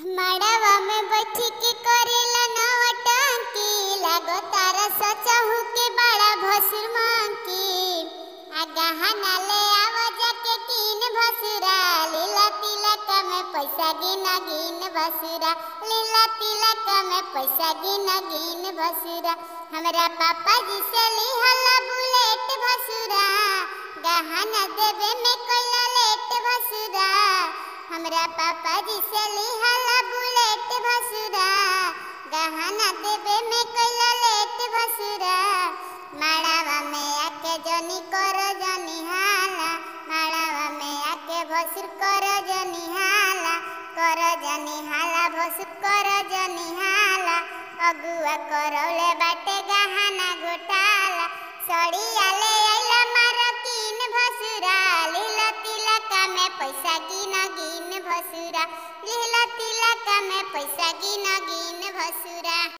मड़वा में बैठ के करेला नवटंकी लागो तारा सचहु के बड़ा भसुर मांकी आ गहना ले आव जाके कीन भसुरा लीला तिलक में पैसा गिना गिन भसुरा लीला तिलक में पैसा गिना गिन भसुरा हमरा पापा जी से लिहला बुलेट भसुरा गहना देवे में कोइला लेट भसुरा हमरा पापा जी से लिहला बुलेट भसुरा गहना देवे में कोइला लेट भसुरा माड़ावा में आके जनी कर जनी हाला माड़ावा में आके भसुर कर जनी हाला भसुर कर जनी हाला अगुआ करौले बाटे गहना घोटाला सड़िया ले आइला मारकीन भसुरा लीला तिलक में पैसा गिना गिन भसुरा लीला तिलक में पैसा गिना गिन भसुरा।